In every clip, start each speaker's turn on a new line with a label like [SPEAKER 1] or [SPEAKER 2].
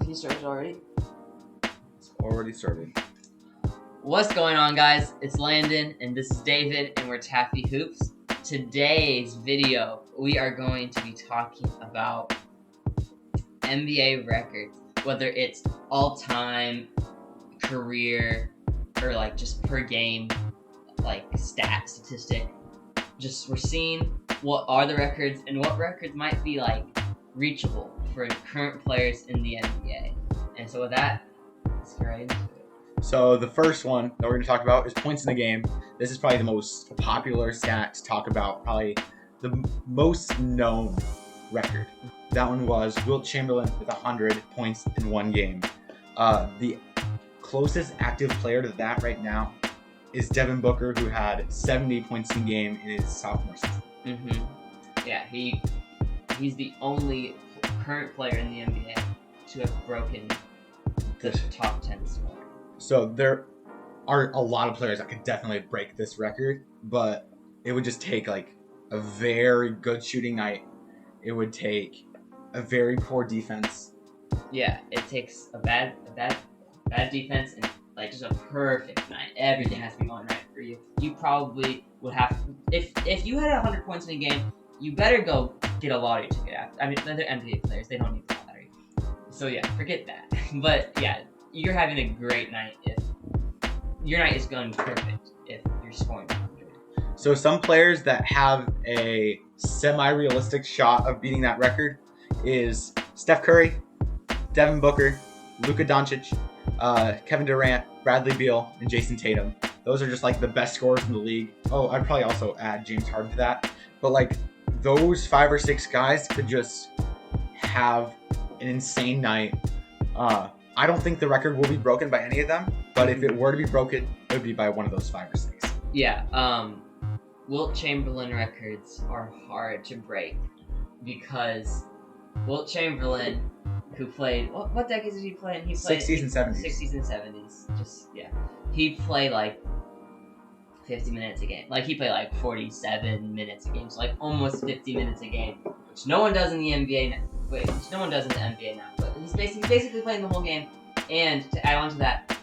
[SPEAKER 1] He started already.
[SPEAKER 2] It's already started.
[SPEAKER 1] What's going on, guys? It's Landon, and this is David, and we're Taffy Hoops. Today's video, we are going to be talking about NBA records, whether it's all-time, career, or like just per game, like statistic. Just we're seeing what are the records and what records might be like reachable for current players in the NBA. And so with that, let's get right into it.
[SPEAKER 2] So the first one that we're going to talk about is points in the game. This is probably the most popular stat to talk about, probably the most known record. That one was Wilt Chamberlain with 100 points in one game. The closest active player to that right now is Devin Booker, who had 70 points in game in his sophomore season.
[SPEAKER 1] Yeah, he's the only current player in the NBA to have broken the top 10 score.
[SPEAKER 2] So there are a lot of players that could definitely break this record, but it would just take like a very good shooting night. It would take a very poor defense.
[SPEAKER 1] Yeah, it takes a bad defense and like just a perfect night. Everything has to be going right for you. You probably would have, if you had 100 points in a game, you better go get a lottery ticket after. I mean, they're NBA players; they don't need the lottery. So yeah, forget that. But yeah, you're having a great night if your night is going perfect if you're scoring 100.
[SPEAKER 2] So some players that have a semi-realistic shot of beating that record is Steph Curry, Devin Booker, Luka Doncic, Kevin Durant, Bradley Beal, and Jason Tatum. Those are just like the best scorers in the league. Oh, I'd probably also add James Harden to that. But like those 5 or 6 guys could just have an insane night. I don't think the record will be broken by any of them, but if it were to be broken, it would be by one of those 5 or 6.
[SPEAKER 1] Yeah, Wilt Chamberlain records are hard to break because Wilt Chamberlain, who played what decades did he play in? He played
[SPEAKER 2] 60s and 70s.
[SPEAKER 1] 60s and 70s. Just yeah, he played like 50 minutes a game. Like he played like 47 minutes a game, so like almost 50 minutes a game, which no one does in the NBA now. Which no one does in the NBA now. But he's basically playing the whole game. And to add on to that,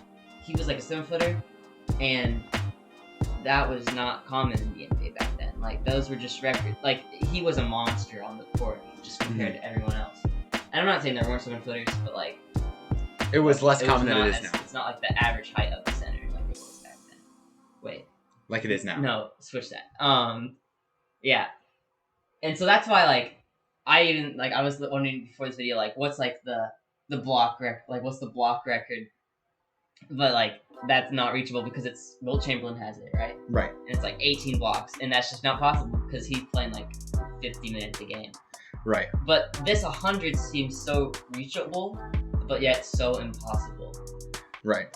[SPEAKER 1] he was like a 7-footer, and that was not common in the NBA back then. Like those were just records. Like he was a monster on the court just compared to everyone else. And I'm not saying there weren't 7-footers, but like
[SPEAKER 2] it was less common than it is now.
[SPEAKER 1] It's not like the average height of a center like it was back then. Wait.
[SPEAKER 2] Like it is now.
[SPEAKER 1] No, switch that. Yeah. And so that's why like I was wondering before this video like what's like the block record, like what's the block record? But like that's not reachable because it's Wilt Chamberlain has it, right?
[SPEAKER 2] Right.
[SPEAKER 1] And it's like 18 blocks, and that's just not possible because he's playing like 50 minutes a game.
[SPEAKER 2] Right.
[SPEAKER 1] But this 100 seems so reachable, but yet so impossible.
[SPEAKER 2] Right.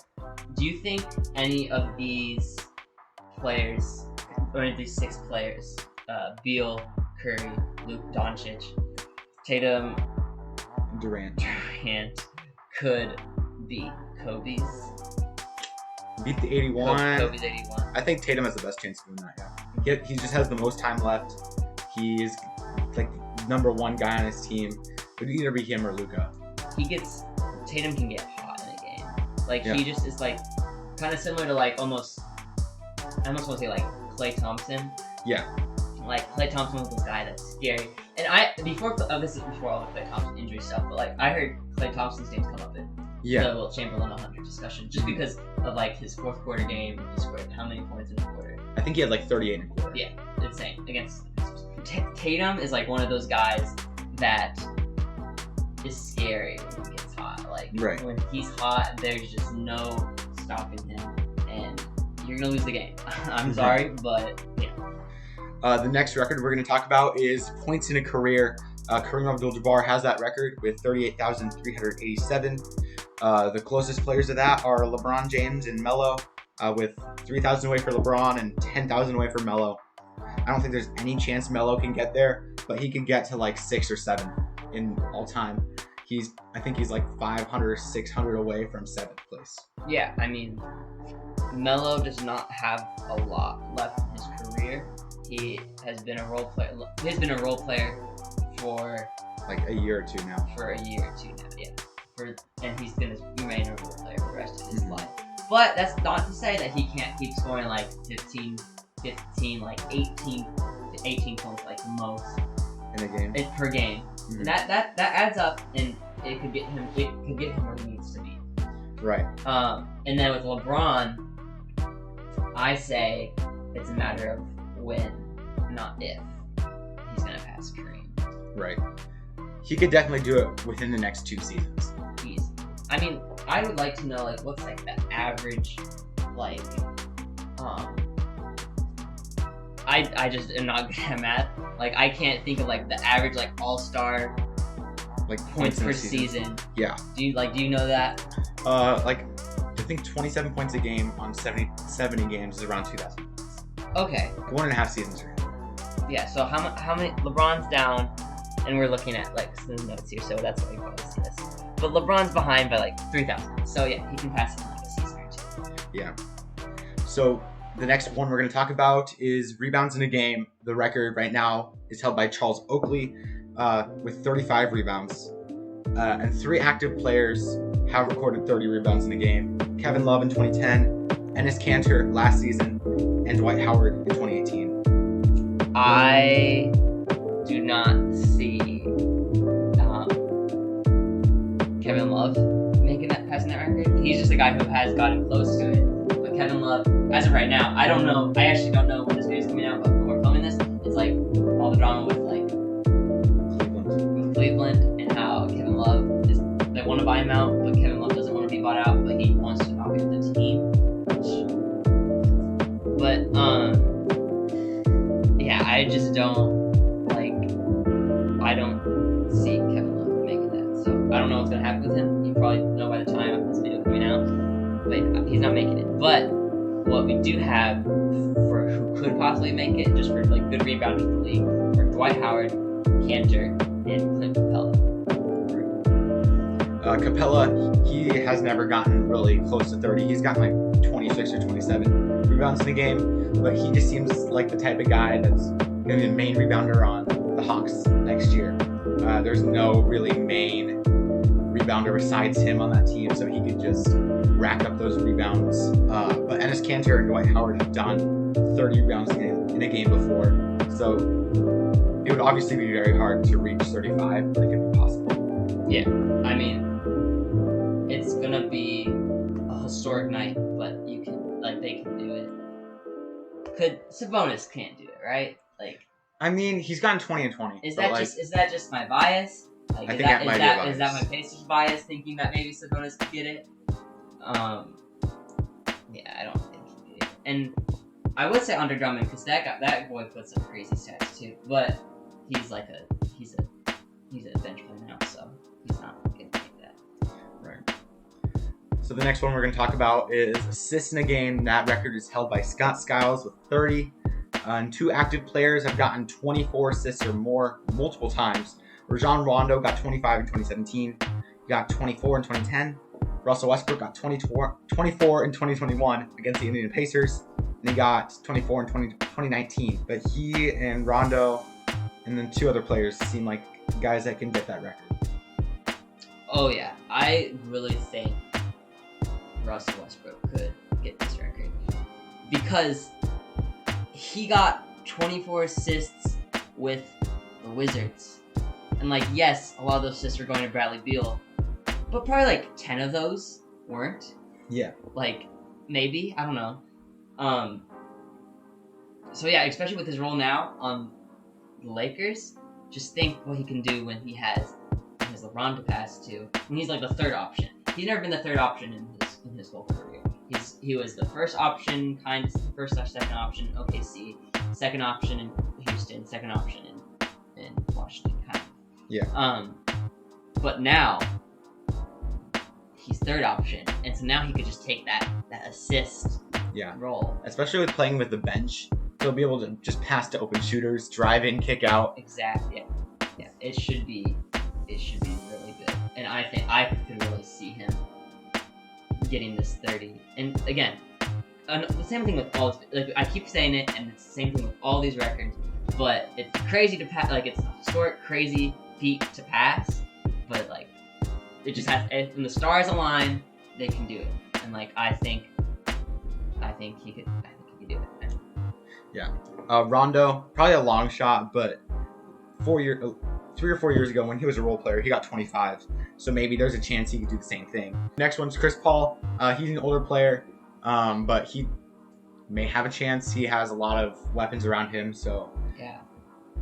[SPEAKER 1] Do you think any of these players, or any of these 6 players, Beal, Curry, Luke Doncic, Tatum,
[SPEAKER 2] Durant,
[SPEAKER 1] could beat Kobe's?
[SPEAKER 2] Beat the 81.
[SPEAKER 1] Kobe's 81.
[SPEAKER 2] I think Tatum has the best chance of doing that, yeah. He just has the most time left. He's like number 1 guy on his team. It would either be him or Luka.
[SPEAKER 1] Tatum can get hot in a game. Like
[SPEAKER 2] yeah.
[SPEAKER 1] He just is like kind of similar to like I almost want to say like Klay Thompson.
[SPEAKER 2] Yeah.
[SPEAKER 1] Like Klay Thompson was this guy that's scary. And this is before all the Klay Thompson injury stuff, but like I heard Klay Thompson's name come up in the Wilt Chamberlain 100 discussion just because of like his 4th quarter game. He scored how many points in a quarter?
[SPEAKER 2] I think he had like 38 in a quarter.
[SPEAKER 1] Yeah, insane. Against Tatum is like one of those guys that is scary when he gets hot. Like when he's hot, there's just no stopping him, and you're gonna lose the game. I'm sorry, but yeah.
[SPEAKER 2] The next record we're going to talk about is points in a career. Kareem Abdul-Jabbar has that record with 38,387. The closest players to that are LeBron James and Melo, with 3,000 away for LeBron and 10,000 away for Melo. I don't think there's any chance Melo can get there, but he can get to like 6 or 7 in all time. I think he's like 500 or 600 away from 7th place.
[SPEAKER 1] Yeah, I mean, Melo does not have a lot left in his career. He has been a role player. He's been a role player for
[SPEAKER 2] like a year or two now.
[SPEAKER 1] For a year or two now, yeah. and he's gonna remain a role player for the rest of his life. But that's not to say that he can't keep scoring like 15, like 18 points like most
[SPEAKER 2] in a game.
[SPEAKER 1] Per game. And that adds up, and it could get him where he needs to be.
[SPEAKER 2] Right.
[SPEAKER 1] And then with LeBron, I say it's a matter of when, not if, he's gonna pass Kareem.
[SPEAKER 2] Right. He could definitely do it within the next 2 seasons.
[SPEAKER 1] Easy. I mean, I would like to know like what's like the average, like, I just am not good at math. Like I can't think of like the average like all-star
[SPEAKER 2] like
[SPEAKER 1] points per season.
[SPEAKER 2] Yeah.
[SPEAKER 1] Do you know that?
[SPEAKER 2] Like I think 27 points a game on 70 games is around 2,000 points.
[SPEAKER 1] Okay.
[SPEAKER 2] 1.5 seasons for him.
[SPEAKER 1] Yeah. So how many? LeBron's down, and we're looking at like some notes here, so that's why you probably see this. But LeBron's behind by like 3,000. So yeah, he can pass it in like a season or 2.
[SPEAKER 2] Yeah. So the next one we're going to talk about is rebounds in a game. The record right now is held by Charles Oakley with 35 rebounds. And 3 active players have recorded 30 rebounds in a game. Kevin Love in 2010, Enes Kanter last season, and Dwight Howard in 2018.
[SPEAKER 1] I do not see Kevin Love passing that record. He's just a guy who has gotten close to it. But Kevin Love, as of right now, I don't know. I actually don't know when this video is coming out, but when we're filming this, it's like all the drama with like Cleveland and how Kevin Love they want to buy him out, but Kevin Love doesn't want to be bought out, but he wants to not be with the team. But yeah, I just don't like. I don't see Kevin Love making that. So I don't know what's gonna happen with him. You probably know by the time of this video coming out, but he's not making it. But what we do have for who could possibly make it, just for like good rebounders in the league, are Dwight Howard, Kanter, and Clint Capella.
[SPEAKER 2] Capella, he has never gotten really close to 30. He's gotten like 26 or 27 rebounds in the game, but he just seems like the type of guy that's going to be the main rebounder on the Hawks next year. There's no really main rebounder besides him on that team, so he could just rack up those rebounds. But Enes Kanter and Dwight Howard have done 30 rebounds in a game before, so it would obviously be very hard to reach 35, but it could be possible.
[SPEAKER 1] Yeah, I mean, it's gonna be a historic night, but they can do it. Sabonis can't do it, right? Like,
[SPEAKER 2] I mean, he's gotten 20 and 20.
[SPEAKER 1] Is that just my bias? Like,
[SPEAKER 2] I think that might be a bias.
[SPEAKER 1] Is that my Pacers bias, thinking that maybe Sabonis could get it? Yeah, I don't think he could get it. And I would say Andre Drummond, because that boy puts some crazy stats too. But he's a bench player now, so he's not gonna make that.
[SPEAKER 2] Right. So the next one we're going to talk about is assists in a game. That record is held by Scott Skiles with 30. And 2 active players have gotten 24 assists or more multiple times. Rajon Rondo got 25 in 2017. He got 24 in 2010. Russell Westbrook got 24 in 2021 against the Indiana Pacers. And he got 24 in 2019. But he and Rondo and then 2 other players seem like guys that can get that record.
[SPEAKER 1] Oh yeah, I really think Russell Westbrook could get this record because he got 24 assists with the Wizards, and like yes, a lot of those assists were going to Bradley Beal, but probably like 10 of those weren't.
[SPEAKER 2] Yeah.
[SPEAKER 1] Like maybe, I don't know. So yeah, especially with his role now on the Lakers, just think what he can do when he has LeBron to pass to, when he's like the third option. He's never been the third option in his whole career. He was the first option, first/second option in OKC, second option in Houston, second option in Washington, kind of.
[SPEAKER 2] Yeah.
[SPEAKER 1] But now he's third option, and so now he could just take that assist role.
[SPEAKER 2] Especially with playing with the bench, he'll be able to just pass to open shooters, drive in, kick out.
[SPEAKER 1] Exactly. Yeah. It should be really good, and I think I could really see him getting this 30. And again, the same thing with all. Like I keep saying it, and it's the same thing with all these records. But it's crazy to pass. Like it's a historic, crazy feat to pass. But like, It just has, if when the stars align, they can do it. And like I think he could do it.
[SPEAKER 2] Yeah. Rondo, probably a long shot, but 3 or 4 years ago when he was a role player, he got 25. So maybe there's a chance he could do the same thing. Next one's Chris Paul. He's an older player, but he may have a chance. He has a lot of weapons around him, so
[SPEAKER 1] yeah.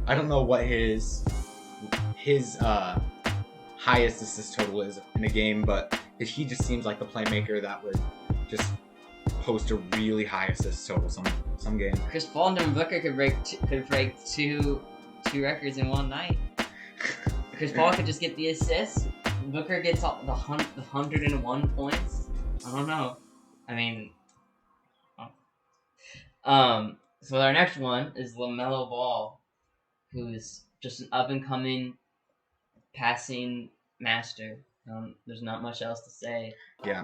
[SPEAKER 2] I don't know what his highest assist total is in a game, but he just seems like the playmaker that would just post a really high assist total some game.
[SPEAKER 1] Chris Paul and Devin Booker could break two records in one night. Chris Paul could just get the assist. Booker gets the 101 points. I don't know. I mean, so our next one is LaMelo Ball, who's just an up and coming passing master. There's not much else to say.
[SPEAKER 2] Yeah.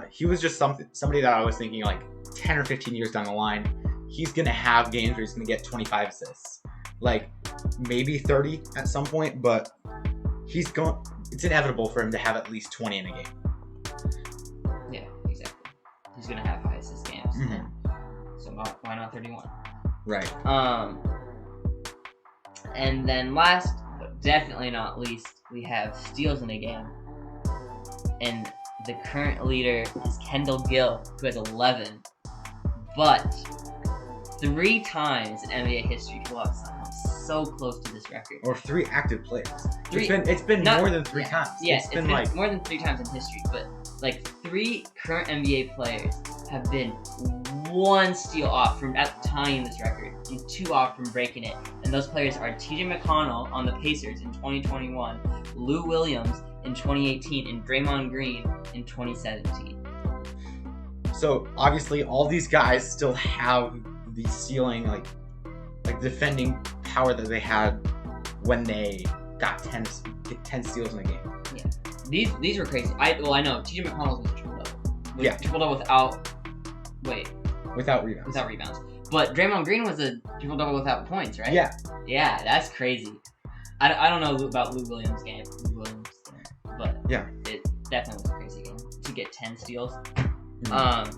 [SPEAKER 2] He was just somebody that I was thinking like 10 or 15 years down the line, he's going to have games where he's going to get 25 assists. Like, maybe 30 at some point, but it's inevitable for him to have at least 20 in a game.
[SPEAKER 1] Yeah, exactly. He's going to have high assist games.
[SPEAKER 2] Mm-hmm.
[SPEAKER 1] So why not 31?
[SPEAKER 2] Right.
[SPEAKER 1] And then last, but definitely not least, we have steals in a game. And the current leader is Kendall Gill, who has 11. But 3 times in NBA history, he will have someone so close to this record.
[SPEAKER 2] Or 3 active players. It's been more than 3 times.
[SPEAKER 1] Yes,
[SPEAKER 2] it's been like
[SPEAKER 1] more than 3 times in history. But like 3 current NBA players have been 1 steal off from tying this record and 2 off from breaking it. And those players are TJ McConnell on the Pacers in 2021, Lou Williams in 2018, and Draymond Green in 2017.
[SPEAKER 2] So obviously all these guys still have the ceiling, like defending power that they had when they got 10 steals in a game.
[SPEAKER 1] Yeah, these were crazy. I know TJ McConnell was a triple double.
[SPEAKER 2] Yeah,
[SPEAKER 1] triple double without rebounds. But Draymond Green was a triple double without points, right? Yeah, that's crazy. I don't know about Lou Williams' game, but
[SPEAKER 2] yeah,
[SPEAKER 1] it definitely was a crazy game to get 10 steals.
[SPEAKER 2] Mm-hmm.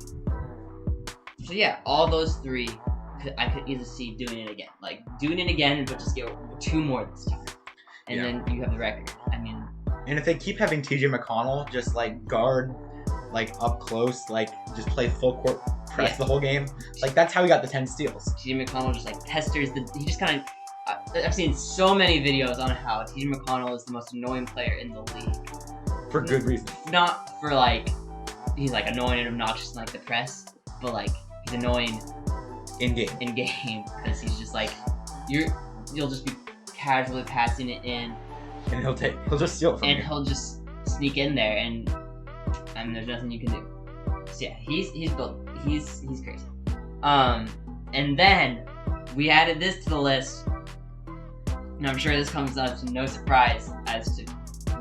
[SPEAKER 1] So yeah, all those 3. I could easily see doing it again. Like, doing it again, but just get 2 more this time. And then you have the record. I mean...
[SPEAKER 2] And if they keep having TJ McConnell just, like, guard, like, up close, like, just play full court press the whole game, like, that's how he got the 10 steals.
[SPEAKER 1] TJ McConnell just, like, pesters he just kind of... I've seen so many videos on how TJ McConnell is the most annoying player in the league.
[SPEAKER 2] For good reason.
[SPEAKER 1] Not for, like... He's, like, annoying and obnoxious in, like, the press, but, like, he's annoying... In game, because he's just like, you'll just be casually passing it in,
[SPEAKER 2] and he'll just steal it from you.
[SPEAKER 1] And he'll just sneak in there, and there's nothing you can do. So yeah, he's crazy. And then we added this to the list, and I'm sure this comes up to no surprise as to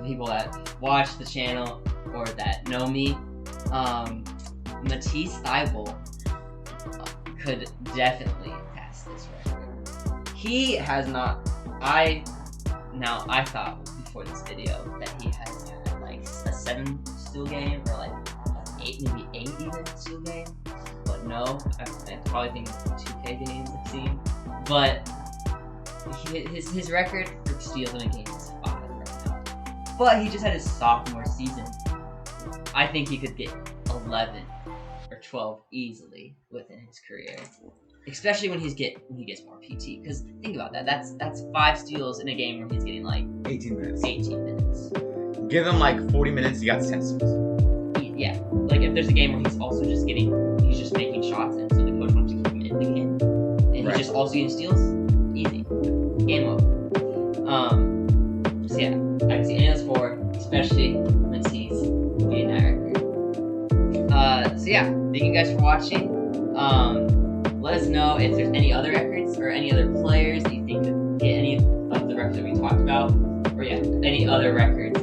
[SPEAKER 1] people that watch the channel or that know me. Matisse Thybulle could definitely pass this record. He has not. I thought before this video that he has had like a 7 steal game or like 8 even steal game, but no. I probably think it's 2K games I've seen, but his record for steals in a game is 5 right now. But he just had his sophomore season. I think he could get 11 or 12 easily within his career, especially when he gets more PT. Because think about that. That's 5 steals in a game where he's getting like
[SPEAKER 2] 18 minutes.
[SPEAKER 1] 18 minutes.
[SPEAKER 2] Give him like 40 minutes. He got 10 steals.
[SPEAKER 1] Yeah, like if there's a game where he's just making shots, and so the coach wants to keep him in the game, and he's just also getting steals. Easy, game over. So yeah, I can see any of those 4, especially Matisse being that record. So yeah, thank you guys for watching. Let us know if there's any other records or any other players that you think could get any of the records that we talked about, or yeah, any other records